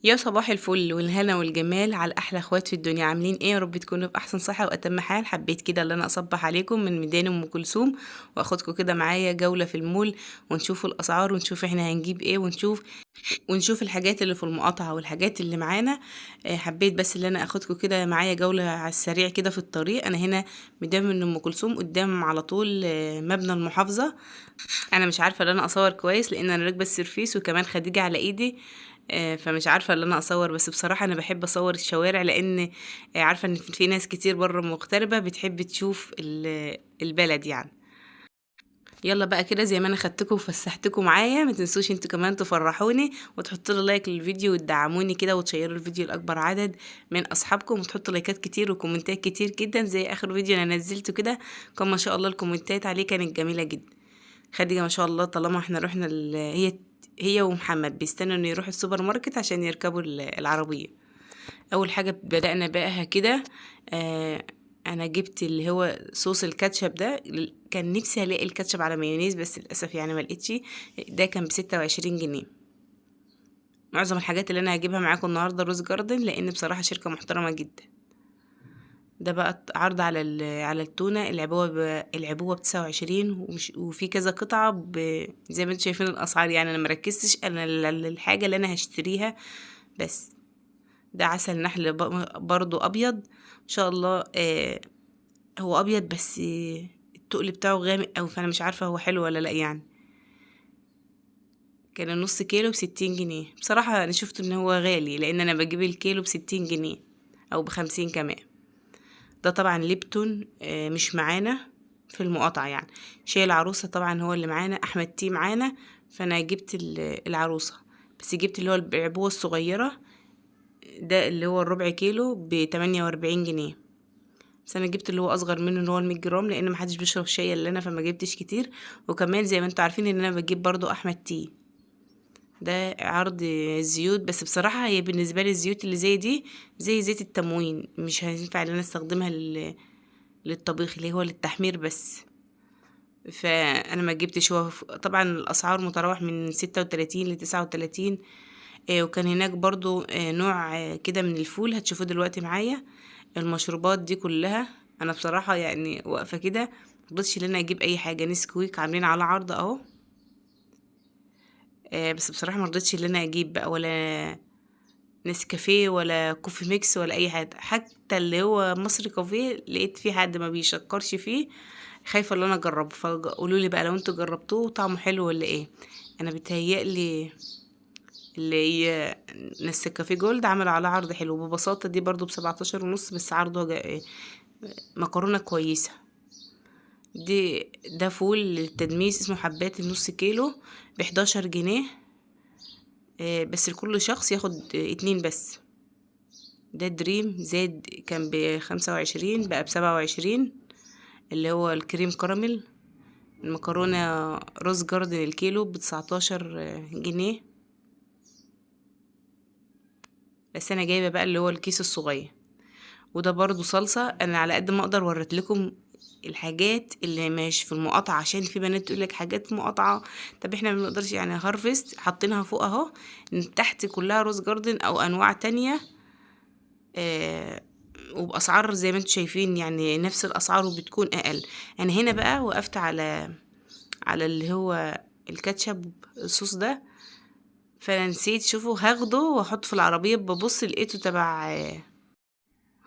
يا صباح الفل والهنا والجمال على احلى اخوات في الدنيا، عاملين ايه؟ يا رب تكونوا باحسن صحه واتم حال. حبيت كده ان انا اصبح عليكم من ميدان ام كلثوم واخدكم كده معايا جوله في المول، ونشوف الاسعار ونشوف احنا هنجيب ايه، ونشوف الحاجات اللي في المقاطعه والحاجات اللي معانا. حبيت بس ان انا اخدكم كده معايا جوله على السريع كده في الطريق. انا هنا ميدان من ام كلثوم قدام على طول مبنى المحافظه. انا مش عارفه ان انا اصور كويس لان انا راكبه السيرفيس وكمان خديجه على ايدي. فمش عارفه ان انا اصور، بس بصراحه انا بحب اصور الشوارع لان عارفه ان في ناس كتير بره مغتربه بتحب تشوف البلد يعني. يلا بقى كده، زي ما انا خدتكم وفسحتكم معايا، ما تنسوش انتوا كمان تفرحوني وتحطوا لي لايك للفيديو وتدعموني كده وتشيروا الفيديو لاكبر عدد من اصحابكم، وتحطوا لايكات كتير وكومنتات كتير جدا زي اخر فيديو انا نزلته كده. كان ما شاء الله الكومنتات عليه كانت جميله جدا. خديجة ما شاء الله، طالما احنا رحنا هي ومحمد بيستنوا انه يروحوا السوبر ماركت عشان يركبوا العربية. اول حاجة بدأنا بقى كده. آه انا جبت اللي هو صوص الكاتشب ده. كان نفسي الاقي الكاتشب على مايونيز بس للاسف يعني ما لقيتش. ده كان ب26 جنيه. معظم الحاجات اللي انا هجيبها معاكم النهارده روز جاردن لان بصراحة شركة محترمة جدا. ده بقى عرض على على التونة، العبوة ب29، وفي كذا قطعة زي ما انتم شايفين الأسعار. يعني أنا مركزتش أنا الحاجة اللي أنا هشتريها بس. ده عسل نحل برضو أبيض إن شاء الله. هو أبيض بس التقل بتاعه غامق أوي، فأنا مش عارفة هو حلو ولا لأ يعني. كان النص كيلو ب60 جنيه. بصراحة أنا شفت إن هو غالي لأن أنا بجيب الكيلو ب60 جنيه أو ب50 كمان. ده طبعا ليبتون مش معانا في المقاطعة يعني. شاي العروسة طبعا هو اللي معانا، احمد تي معانا. فانا جبت العروسة، بس جبت اللي هو العبوة الصغيرة. ده اللي هو الربع كيلو ب48 جنيه. بس انا جبت اللي هو اصغر منه اللي هو ال100 جرام لان محدش بيشرب شاي الا انا، فما جبتش كتير. وكمان زي ما انتوا عارفين ان انا بجيب برضو احمد تي. ده عرض الزيوت، بس بصراحة هي بالنسبة لي الزيوت اللي زي دي زي زيت التموين، مش هينفع ان انا استخدمها للطبيخ اللي هو للتحمير بس. فانا ما جبتش. هو طبعا الاسعار متراوح من 36 ل39. وكان هناك برضو نوع كده من الفول هتشوفوه دلوقتي معايا. المشروبات دي كلها انا بصراحة يعني واقفة كده مرضتش ان انا اجيب اي حاجة. نسكويك عاملين على عرض اهو. بس بصراحة مرضتش ان انا اجيب بقى ولا نسكافيه ولا كوفي ميكس ولا اي حاجه. حتى اللي هو مصري كافيه لقيت فيه حد ما بيشكرش فيه. خايفه ان انا اجربه، فقولوا لي بقى لو انتوا جربتوه طعمه حلو ولا ايه. انا بيتهيألي اللي هي نسكافيه جولد عمل على عرض حلو ببساطه. دي برضو ب17 ونص بس عرضه مكرونه كويسه. ده فول للتدميس اسمه حبات النص كيلو ب11 جنيه. بس لكل شخص ياخد 2 بس. ده دريم زاد، كان ب25 بقى ب27. اللي هو الكريم كراميل. المكرونة روز جاردن الكيلو ب19 جنيه. بس انا جايبة بقى اللي هو الكيس الصغير. وده برضو صلصة. انا على قد ما اقدر وريت لكم الحاجات اللي مش في المقاطعة، عشان في بنات تقول لك حاجات مقاطعة. طب احنا ما بنقدرش يعني. هارفست حاطينها فوق اهو، تحت كلها روز جاردن او انواع تانية. آه وبأسعار زي ما انتم شايفين يعني نفس الأسعار وبتكون أقل. أنا هنا بقى وقفت على اللي هو الكاتشب الصوص ده. فأنا نسيت. شوفوا هاخده وأحطه في العربية، ببص لقيته تبع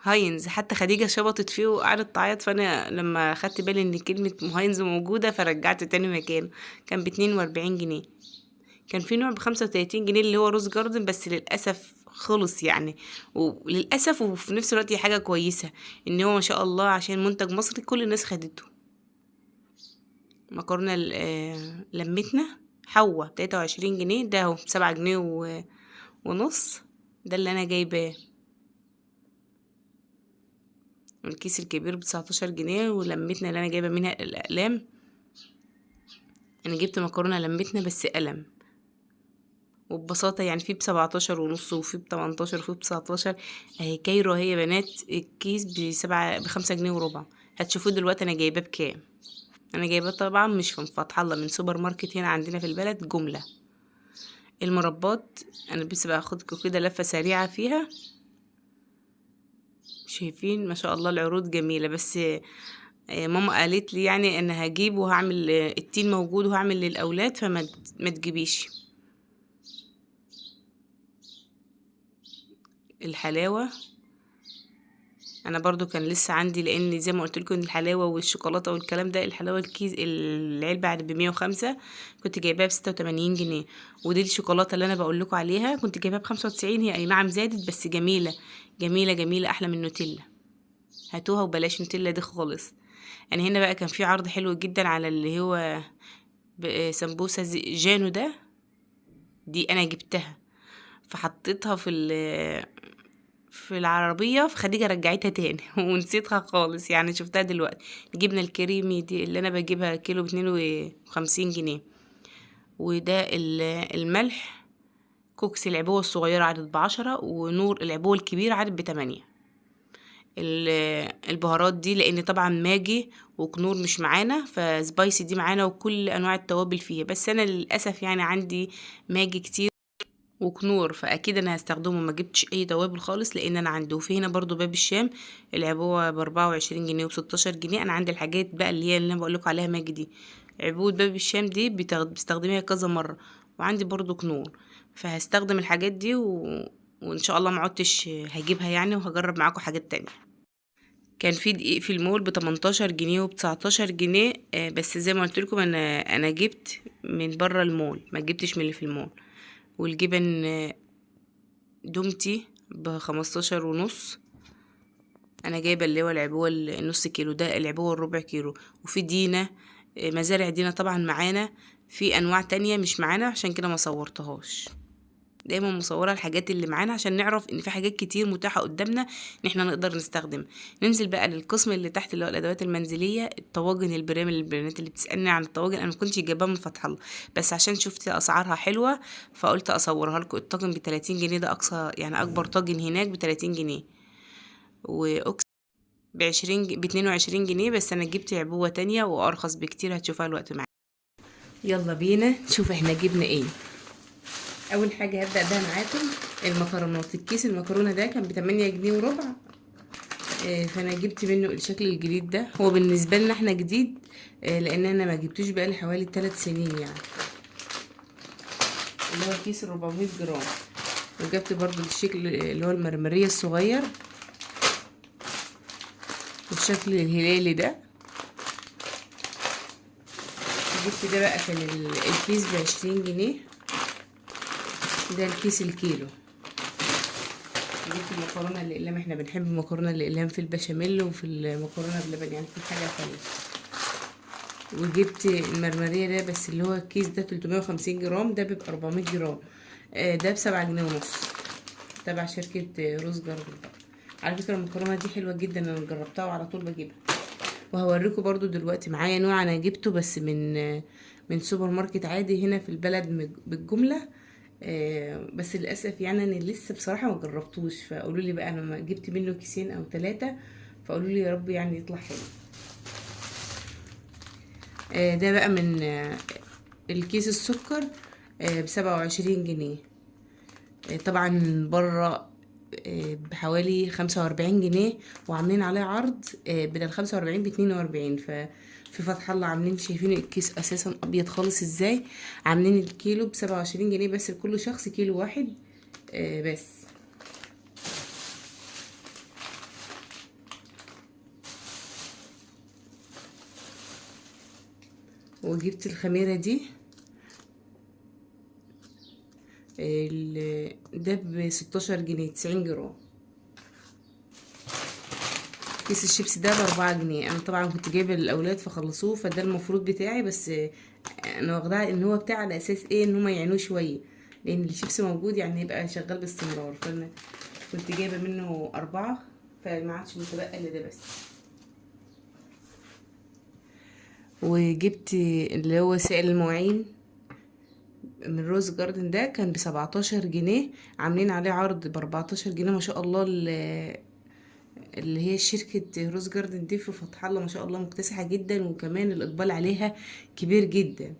هاينز. حتى خديجة شبطت فيه وقعدت تعيط، فأنا لما خدت بالي إن كلمة هاينز موجودة فرجعت تاني مكانه. كان ب42 جنيه. كان في نوع ب35 جنيه اللي هو روز جاردن بس للأسف خلص يعني. وللأسف وفي نفس الوقت هي حاجة كويسة ان هو ما شاء الله عشان منتج مصري كل الناس خدته. مكرونة لمتنا حوا ب23 جنيه. ده اهو ب7 جنيه ونص. ده اللي انا جايباه. الكيس الكبير ب19 جنيه. ولمتنا اللي انا جايبة منها الأقلام. انا جبت مكرونة لمتنا بس قلم. وببساطة يعني في ب17 ونص وفي ب18 وفي ب19. اهي كايرو هي بنات. الكيس ب5 جنيه وربع. هتشوفوه دلوقتي انا جايباه بكام. انا جايباه طبعا مش من فتح الله، من سوبر ماركت هنا عندنا في البلد جملة. المربات انا بس باخدكم كده لفة سريعة فيها. شايفين ما شاء الله العروض جميلة، بس ماما قالت لي يعني انا هجيب وهعمل التين موجود وهعمل للاولاد، ما تجيبيش الحلاوة. انا برضو كان لسه عندي، لان زي ما قلت لكم الحلاوه والشوكولاته والكلام ده، الحلاوه الكيس العلبه ب105 كنت جايباها ب86 جنيه، ودي الشوكولاته اللي انا بقول لكم عليها كنت جايباها ب95. هي اي نعم زادت بس جميله جميله جميله، احلى من نوتيلا. هاتوها وبلاش نوتيلا دي خالص. يعني هنا بقى كان في عرض حلو جدا على اللي هو سمبوسه جانو ده. دي انا جبتها فحطيتها في العربية، فخديجة رجعتها تاني ونسيتها خالص. يعني شفتها دلوقتي. الجبنة الكريمي دي اللي انا بجيبها كيلو ب52 جنيه. وده الملح كوكس العبوة الصغيرة عدد ب10، ونور العبوة الكبيرة عدد ب8. البهارات دي لان طبعا ماجي وكنور مش معانا، فسبايسي دي معانا وكل انواع التوابل فيها، بس انا للاسف يعني عندي ماجي كتير وكنور، فاكيد انا هستخدمه. ما جبتش اي توابل خالص لان انا عندي. وفي هنا برضو باب الشام العبوه ب24 جنيه وب16 جنيه. انا عندي الحاجات بقى اللي هي اللي انا بقول لكم عليها ماجي دي. عبوه باب الشام دي بستخدمها كذا مره. وعندي برضو كنور، فهستخدم الحاجات دي وان شاء الله ما عدتش هجيبها يعني، وهجرب معاكم حاجات تانية. كان في دقيق في المول ب18 جنيه وب19 جنيه. بس زي ما قلت لكم انا جبت من بره المول، ما جبتش من اللي في المول. والجبن دومتي ب15 ونص. انا جايبه اللي هو العبوه النص كيلو، ده العبوه الربع كيلو. وفي دينا مزارع دينا طبعا معانا. في انواع تانية مش معانا عشان كده ما صورتهاش. دايما مصوره الحاجات اللي معانا عشان نعرف ان في حاجات كتير متاحه قدامنا ان احنا نقدر نستخدم. ننزل بقى للقسم اللي تحت اللي هو الادوات المنزليه. الطواجن البرام، البنات اللي بتسالني عن الطواجن، انا ما كنتش جايباها من فتح الله، بس عشان شفت اسعارها حلوه فقلت اصورها لكم. الطاجن ب30 جنيه، ده اقصى يعني اكبر طاجن هناك ب30 جنيه. واكس ب22 جنيه، بس انا جبت عبوه تانية وارخص بكتير، هتشوفها الوقت معايا. يلا بينا نشوف احنا جبنا ايه. اول حاجه هبدا بها معاكم المكرونات. الكيس المكرونه ده كان ب8 جنيه وربع. فانا جبت منه الشكل الجديد ده. هو بالنسبه لنا احنا جديد، لان انا ما جبتوش بقالي حوالي 3 سنين يعني. اللي هو كيس 400 جرام. وجبت برضو الشكل اللي هو المرمريه الصغير، والشكل الهلالي ده. جبت ده بقى كان الكيس ب20 جنيه. ده الكيس الكيلو. جبت المكرونه الاقلام، احنا بنحب المكرونه الاقلام في البشاميل وفي المكرونه بلبن، يعني في حاجه حلوه. وجبت المرمريه ده، بس اللي هو الكيس ده 350 جرام، ده بيبقى 400 جرام. ده ب7 جنيه ونص، تبع شركه روز جاردن. على فكره المكرونه دي حلوه جدا، انا جربتها وعلى طول بجيبها. وهوريكم برضو دلوقتي معايا نوع انا جبته بس من سوبر ماركت عادي هنا في البلد بالجمله. بس للاسف يعني انا لسه بصراحه ما جربتوش، فقولوا لي بقى انا ما جبت منه كيسين او 3، فقولوا لي يا رب يعني يطلع حلو. ده بقى من الكيس السكر ب27 جنيه. طبعا بره بحوالي 45 جنيه، وعاملين عليه عرض بدل 45 ب42. في فتح الله عاملين، شايفين الكيس اساسا ابيض خالص ازاي. عاملين الكيلو ب27 جنيه بس لكل شخص كيلو واحد بس. وجبت الخميرة دي ده ب16 جنيه 90 جرام. كيس الشيبس ده ب4 جنيه. انا طبعا كنت جايبه للاولاد فخلصوه، فده المفروض بتاعي، بس انا واخداه ان هو بتاع على اساس ايه، ان هما يعينوه شويه، لان الشيبس موجود يعني يبقى شغال باستمرار. فانا كنت جايبه منه 4، فما عادش متبقى الا ده بس. وجبت اللي هو سائل المواعين من روز جاردن، ده كان ب17 جنيه. عاملين عليه عرض ب14 جنيه. ما شاء الله اللي هي شركة روز دي في فتح الله ما شاء الله مكتسحة جدا، وكمان الإقبال عليها كبير جدا.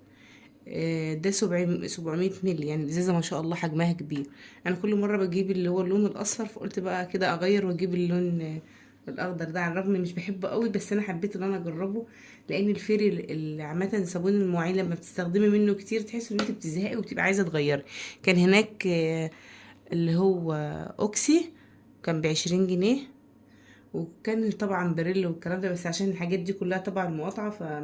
ده 700 مللي، يعني ازازه ما شاء الله حجمها كبير. انا كل مره بجيب اللي هو اللون الاصفر، فقلت بقى كده اغير واجيب اللون الاخضر ده، على الرغم مش بحبه قوي، بس انا حبيت ان انا اجربه. لان الفيري عامه صابون المواعين لما بتستخدمي منه كتير تحس ان انت بتزهقي وبتبقى عايزه تغيري. كان هناك اللي هو اوكسي، كان ب20 جنيه. وكان طبعا بريل والكلام ده، بس عشان الحاجات دي كلها طبعا مقاطعه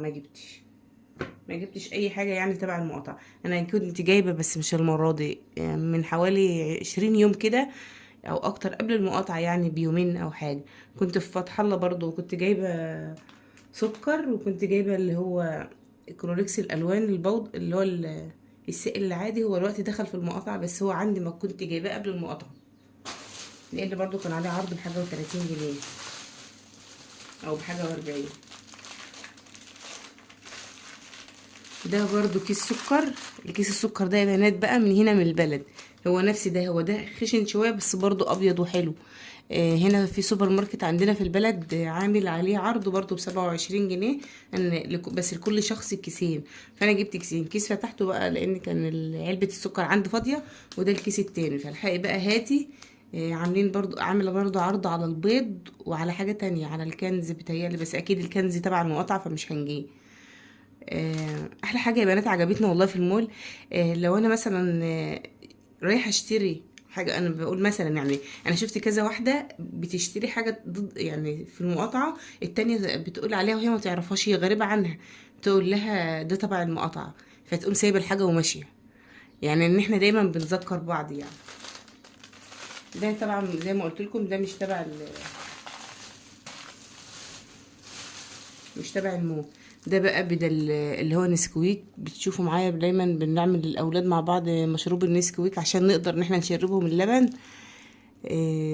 ما جبتش اي حاجه يعني تبع المقاطعه. انا كنت جايبه بس مش المره دي، يعني من حوالي 20 يوم كده او اكتر قبل المقاطعه، يعني بيومين او حاجه. كنت في فتح الله برضو، وكنت جايبه سكر، وكنت جايبه اللي هو كلوريكس الالوان البيض، اللي هو السائل العادي. هو الوقت دخل في المقاطعه، بس هو عندي ما كنت جايباه قبل المقاطعه، لان برضو كان عليه عرض بحاجه و30 جنيه او بحاجه و40. ده برضو كيس سكر. الكيس السكر ده يا بنات بقى من هنا من البلد، هو نفس ده، هو ده خشن شويه بس برضو ابيض وحلو. هنا في سوبر ماركت عندنا في البلد عامل عليه عرض برضو ب27 جنيه، بس لكل شخص كيسين. فانا جبت كيسين، كيس فتحته بقى لان كان علبه السكر عندي فاضيه، وده الكيس التاني، فالحقي بقى هاتي. عاملين برضو، عامله برضو عرض على البيض وعلى حاجه تانية، على الكنز بتهيألي، بس اكيد الكنز تبع المقاطعه فمش هنجيه. احلى حاجه يا بنات عجبتني والله في المول. لو انا مثلا رايحه اشتري حاجه، انا بقول مثلا يعني انا شفت كذا واحده بتشتري حاجه ضد يعني في المقاطعه، التانية بتقول عليها وهي ما تعرفهاش، هي غريبه عنها، تقول لها ده تبع المقاطعه، فتقوم سايبه الحاجه وماشيه. يعني ان احنا دايما بنذكر بعض يعني. ده طبعا زي ما قلت لكم، ده مش تبع المو. ده بقى بدل اللي هو نسكويك، بتشوفوا معايا دايما بنعمل للاولاد مع بعض مشروب النسكويك عشان نقدر ان احنا نشربهم اللبن.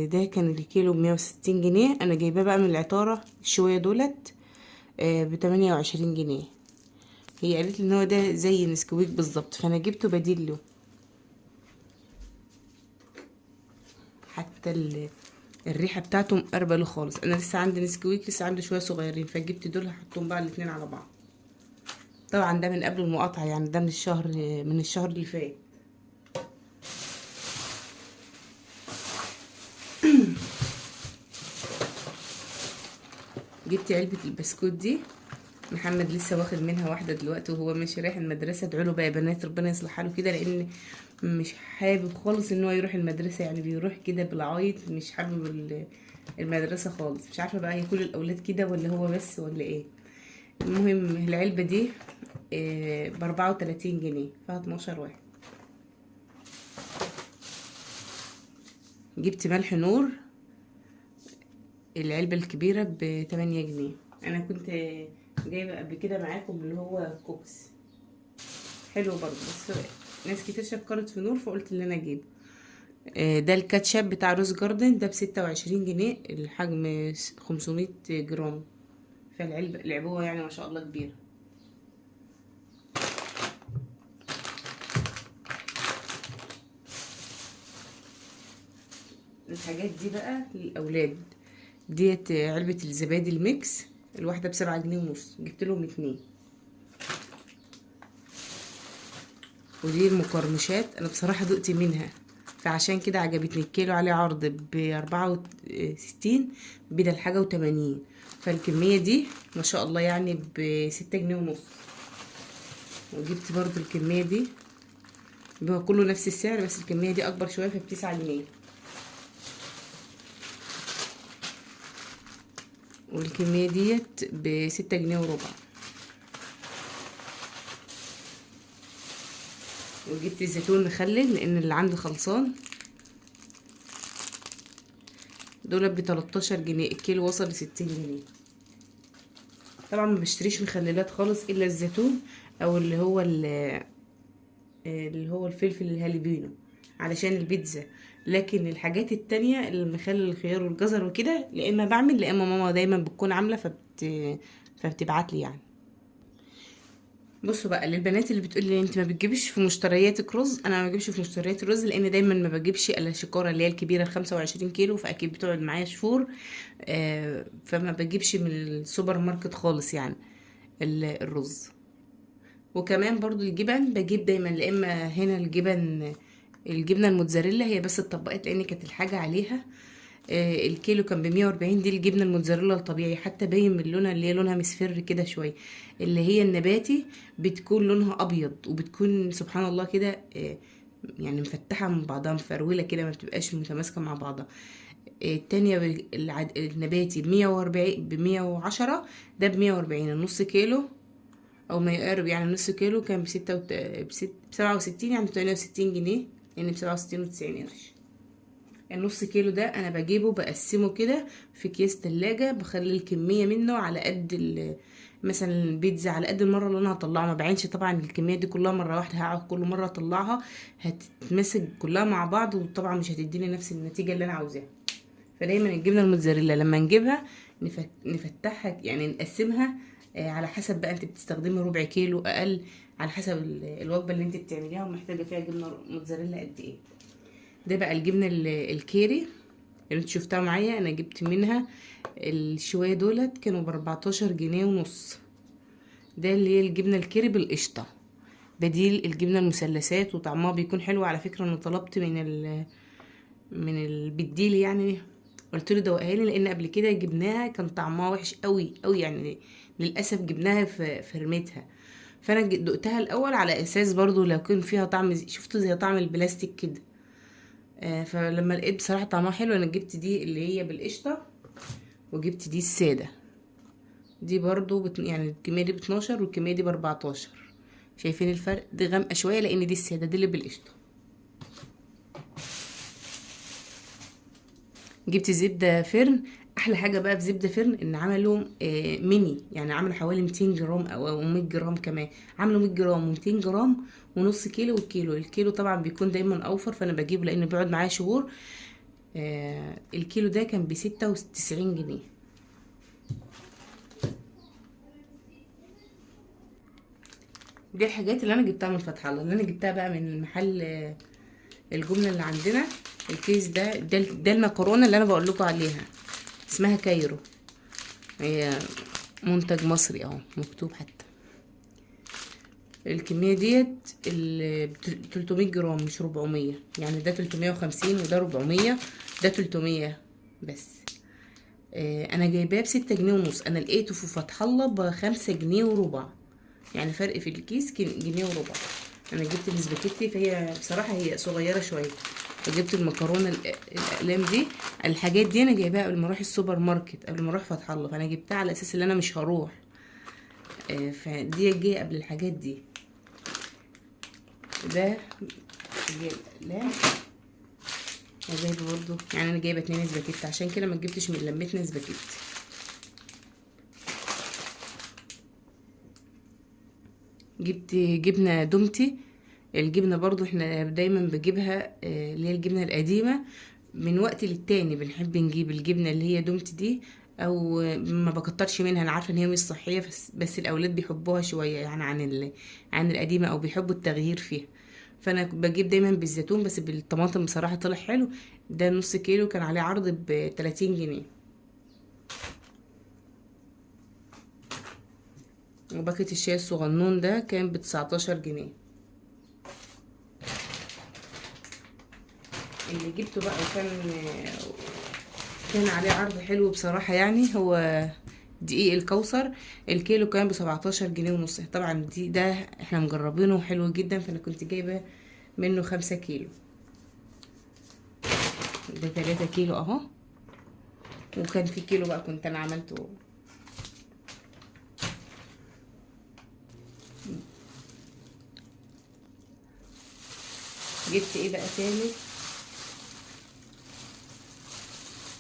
ده كان الكيلو ب160 جنيه. انا جايباه بقى من العطاره شويه دولت ب28 جنيه. هي قالت لي ان هو ده زي نسكويك بالظبط، فانا جبته بديل له. حتى الريحه بتاعته مقربله خالص. انا لسه عندي نسكويك، لسه عندي شويه صغيرين، فجبت دول هحطهم بقى الاتنين على بعض. طبعا ده من قبل المقاطعة، يعني ده من الشهر اللي فات. جبت علبة البسكوت دي، محمد لسه واخد منها واحدة دلوقتي وهو ماشي رايح المدرسة. ادعوا له بقى يا بنات ربنا يصلح حاله كده، لان مش حابب خالص ان هو يروح المدرسة، يعني بيروح كده بالعوايط، مش حابب المدرسة خالص. مش عارفة بقى هي كل الاولاد كده ولا هو بس ولا ايه. المهم العلبة دي ب34 جنيه، فيها 12 واحد. جبت ملح نور، العلبة الكبيرة ب8 جنيه. انا كنت جايبة قبل كده معاكم اللي هو كوكس، حلو برضه، بس ناس كتير شكرت في نور فقلت اللي انا اجيبه. ده الكاتشب بتاع روز جاردن، ده ب26 جنيه، الحجم 500 جرام. فالعلبة العبوة يعني ما شاء الله كبيرة. الحاجات دي بقى للأولاد، ديت علبة الزبادي الميكس، الواحدة ب7 جنيه ونص، جبت لهم 2. ودي المقرمشات، انا بصراحة دقت منها فعشان كده عجبتني. الكيلو عليه عرض ب64 بدل حاجة و80، فالكمية دي ما شاء الله يعني ب6 جنيه ونص. وجبت برضو الكمية دي، هو كله نفس السعر بس الكمية دي اكبر شوية ب9 جنيه. والكمية ديت ب6 جنيه وربع. وجبت الزيتون مخلل لان اللي عندي خلصان، دول ب13 جنيه، الكيلو وصل ل60 جنيه. طبعا ما بشتريش مخللات خالص الا الزيتون، او اللي هو الفلفل الهالبينو علشان البيتزا. لكن الحاجات التانية المخلل الخيار والجزر وكده، لا اما بعمل لا اما ماما دايما بتكون عامله فبتبعت لي يعني. بصوا بقى للبنات اللي بتقول لي انت ما بتجيبش في مشترياتك رز، انا ما بجيبش في مشتريات الرز لان دايما ما بجيبش الا شكاره اللي هي الكبيره ال25 كيلو، فاكيد بتقعد معايا شهور. فما بجيبش من السوبر ماركت خالص يعني الرز. وكمان برضو الجبن بجيب دايما، لا اما هنا الجبنه الموتزاريلا هي بس اتطبقت لان كانت الحاجه عليها. الكيلو كان ب140. دي الجبنه الموتزاريلا الطبيعي، حتى باين من لونها اللي هي لونها مصفر كده شويه. اللي هي النباتي بتكون لونها ابيض، وبتكون سبحان الله كده يعني مفتحه من بعضها، مفروله كده، ما بتبقاش متماسكه مع بعضها. التانية النباتي ب140 ب110. ده ب140 النص كيلو او ما يقارب، يعني نص كيلو كان ب67، يعني ب68 جنيه، يعني ب67 و90 قرش. النص كيلو ده انا بجيبه بقسمه كده في اكياس تلاجة، بخلي الكمية منه على قد مثلا البيتزا على قد المرة اللي انا هطلعها. ما بعينش طبعا الكمية دي كلها مرة واحدة، هقعد كل مرة اطلعها هتتمسك كلها مع بعض، وطبعا مش هتديني نفس النتيجة اللي انا عاوزاها. فدايما الجبنة الموتزاريلا لما نجيبها نفتحها، يعني نقسمها على حسب بقى انت بتستخدمي ربع كيلو اقل، على حسب الوجبة اللي انت بتعمليها ومحتاجة فيها جبنة موتزاريلا قد ايه. ده بقى الجبنة الكيري اللي انت شفتها معايا، انا جبت منها الشوية دولت كانوا ب14 جنيه ونص. ده اللي هي الجبنة الكيري بالقشطة، بديل الجبنة المثلثات، وطعمها بيكون حلو على فكرة. انا طلبت من البديل يعني، قلت له دوقها لي، لان قبل كده جبناها كان طعمها وحش قوي قوي، يعني للاسف جبناها في رميتها. فانا دقتها الاول على اساس برضو لو كان فيها طعم شفته زي طعم البلاستيك كده. فلما لقيت بصراحة طعمها حلو، انا جبت دي اللي هي بالقشطة، وجبت دي السادة. دي برضو يعني الكمية دي ب12 والكمية دي ب14. شايفين الفرق؟ دي غامقة شوية لان دي السادة، دي اللي بالقشطة. جبت زبدة فرن. احلى حاجة بقى في زبدة فرن ان عملوا ميني، يعني عملوا حوالي 200 جرام او 100 جرام كمان. عملوا 100 جرام و200 جرام ونص كيلو والكيلو. الكيلو طبعا بيكون دايما اوفر، فانا بجيبه لانه بيقعد معايا شهور. الكيلو ده كان ب96 جنيه. دي الحاجات اللي انا جبتها من فتح الله. اللي انا جبتها بقى من المحل الجمله اللي عندنا، الكيس ده المكرونه اللي انا بقول لكم عليها، اسمها كايرو. هي منتج مصري اهو مكتوب حتى. الكميه ديت 300 جرام مش 400، يعني ده 350 وده 400، ده 300 بس. انا جايباه ب6 جنيه ونص. انا لقيته في فتح الله ب5 جنيه وربع، يعني فرق في الكيس جنيه وربع. انا جبت الاسباجيتي، فهي بصراحه هي صغيره شويه. وجبت المكرونه الاقلام دي. الحاجات دي انا جايباها قبل ما اروح السوبر ماركت، قبل ما اروح فتح الله، فانا جبتها على اساس ان انا مش هروح. فدي جايه قبل الحاجات دي. ده الاقلام انا جايبه برضو، يعني انا جايبه 2 اسباجيتي، عشان كده ما جبتش من لمتنا اسباجيتي. جبت جبنه دومتي. الجبنه برضو احنا دايما بجيبها اللي هي الجبنه القديمه. من وقت للتاني بنحب نجيب الجبنه اللي هي دومتي دي، او ما بكترش منها. انا عارفه ان هي مش صحيه، بس الاولاد بيحبوها شويه يعني عن القديمه، او بيحبوا التغيير فيها. فانا بجيب دايما بالزيتون، بس بالطماطم بصراحه طلع حلو. ده نص كيلو كان عليه عرض ب30 جنيه. وباكت الشاي الصغنون ده كان ب19 جنيه. اللي جبته بقى كان عليه عرض حلو بصراحة، يعني هو دقيق الكوثر. الكيلو كان ب17 جنيه ونص. طبعا ده احنا مجربينه حلو جدا، فانا كنت جايبة منه 5 كيلو. ده 3 كيلو اهو. وكان في كيلو بقى كنت انا عملته. جبت ايه بقى تاني؟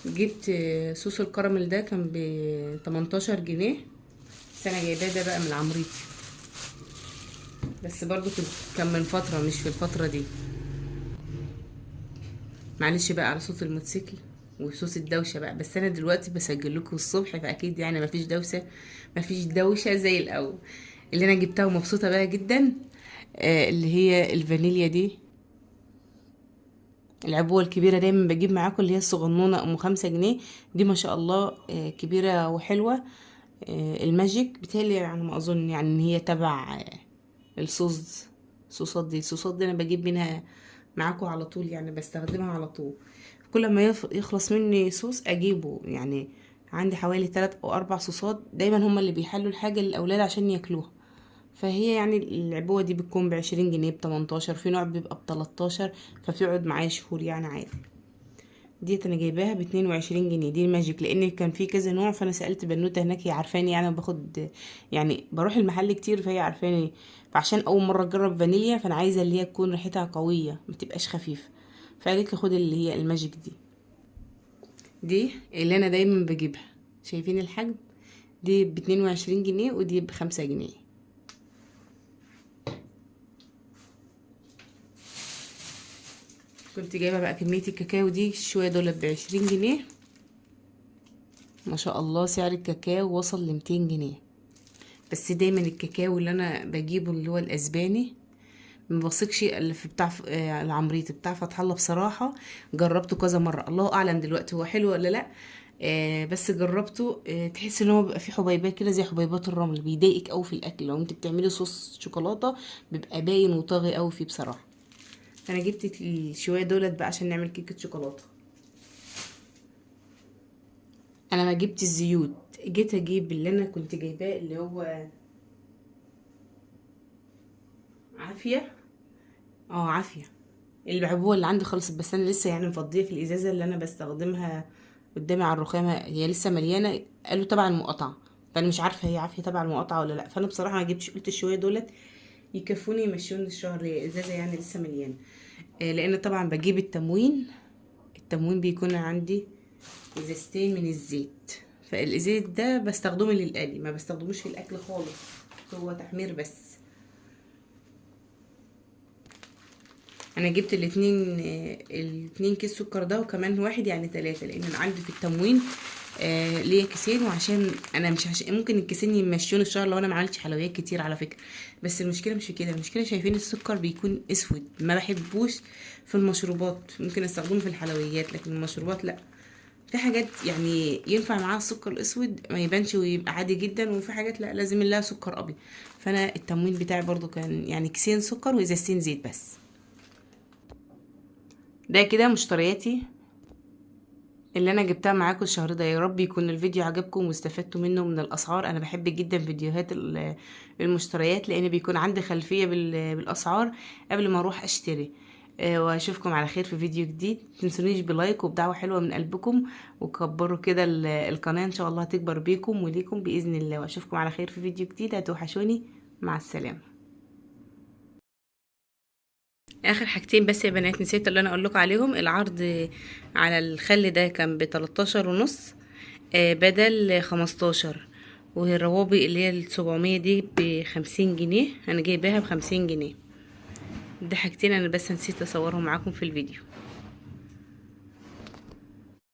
جبت صوص الكراميل. ده كان ب18 جنيه، بس انا جايباه ده بقى من عمريتي، بس برضو كان من فترة مش في الفترة دي. معلش بقى على صوت الموتوسيكل وصوص الدوشة بقى، بس انا دلوقتي بسجل لكم الصبح، فاكيد يعني مفيش دوشة زي الاول. اللي انا جبتها ومبسوطة بقى جدا اللي هي الفانيليا دي، العبوة الكبيرة. دايما بجيب معاكم اللي هي الصغنونة ام 5 جنيه. دي ما شاء الله كبيرة وحلوة. الماجيك بتهيألي يعني ما اظن يعني ان هي تبع الصوصات دي انا بجيب منها معاكم على طول، يعني بستخدمها على طول. كل ما يخلص مني صوص اجيبه. يعني عندي حوالي 3 أو 4 صوصات دايما هما اللي بيحلوا الحاجة للأولاد عشان ياكلوها. فهي يعني العبوة دي بتكون ب20 جنيه، ب18، في نوع بيبقى ب13، فبتقعد معايا شهور يعني عادي. ديت انا جايباها ب22 جنيه، دي الماجيك، لان كان في كذا نوع، فانا سألت بنوتة هناك هي عارفاني، يعني أنا باخد يعني بروح المحل كتير فهي عارفاني. فعشان اول مرة اجرب فانيليا، فانا عايزة اللي هي تكون ريحتها قوية ما تبقاش خفيفة، فقالت لي خد اللي هي الماجيك دي اللي انا دايما بجيبها. شايفين الحجم؟ دي ب22 جنيه ودي ب5 جنيه. كنت جايبه بقى كميه الكاكاو دي، شويه دول ب20 جنيه. ما شاء الله سعر الكاكاو وصل ل200 جنيه. بس دايما الكاكاو اللي انا بجيبه اللي هو الاسباني ما بثقش اللي في بتاع العمريط بتاع فتح الله. بصراحه جربته كذا مره، الله اعلم دلوقتي هو حلو ولا لا. بس جربته، تحس ان هو بيبقى فيه حبيبات كده زي حبيبات الرمل، بيضايقك قوي في الاكل. لو انت بتعملي صوص شوكولاته بيبقى باين وطاغي قوي فيه بصراحه. انا جبت الشويه دولت بقى عشان نعمل كيكه شوكولاته. انا ما جبت الزيوت، جيت اجيب اللي انا كنت جايباه اللي هو عافيه. عافيه. العبوه اللي عندي خلصت، بس انا لسه يعني مفضيه في الازازه اللي انا بستخدمها قدامي على الرخامه، هي لسه مليانه. قالوا تبع المقاطعه، فانا مش عارفه هي عافيه تبع المقاطعه ولا لا. فانا بصراحه ما جبتش، قلت شويه دولت يكفوني يمشوني الشهر، هي ازازه يعني لسه مليانه. لان طبعا بجيب التموين بيكون عندي ازازتين من الزيت. فالزيت ده بستخدمه للقلي، ما بستخدموش في الاكل خالص، هو تحمير بس. انا جبت الاتنين كيس سكر ده، وكمان واحد يعني 3، لان انا عندي في التموين ليا كيسين. وعشان انا مش ممكن الكيسين يمشون الشهر لو انا ما عملتش حلويات كتير على فكره. بس المشكله مش في كده، المشكله شايفين السكر بيكون اسود، ما بحبوش في المشروبات. ممكن استخدمه في الحلويات لكن المشروبات لا. في حاجات يعني ينفع معاها السكر الاسود ما يبانش ويبقى عادي جدا، وفي حاجات لا لازم لها سكر ابيض. فانا التموين بتاعي برضو كان يعني كيسين سكر وازازتين زيت بس. ده كده مشترياتي اللي انا جبتها معاكم الشهر ده. يا رب يكون الفيديو عجبكم واستفدتوا منه من الاسعار. انا بحب جدا فيديوهات المشتريات، لان بيكون عندي خلفية بالاسعار قبل ما اروح اشتري. واشوفكم على خير في فيديو جديد. متنسونيش بلايك وبدعوة حلوة من قلبكم، وكبروا كده القناة، ان شاء الله هتكبر بيكم وليكم باذن الله. واشوفكم على خير في فيديو جديد. هتوحشوني. مع السلامة. اخر حاجتين بس يا بنات نسيت اللي انا اقول لكم عليهم. العرض على الخل ده كان ب13.5 بدل 15. والروابي اللي هي ال700 دي ب50 جنيه، انا جايباها ب50 جنيه. دي حاجتين انا بس نسيت اصورهم معاكم في الفيديو.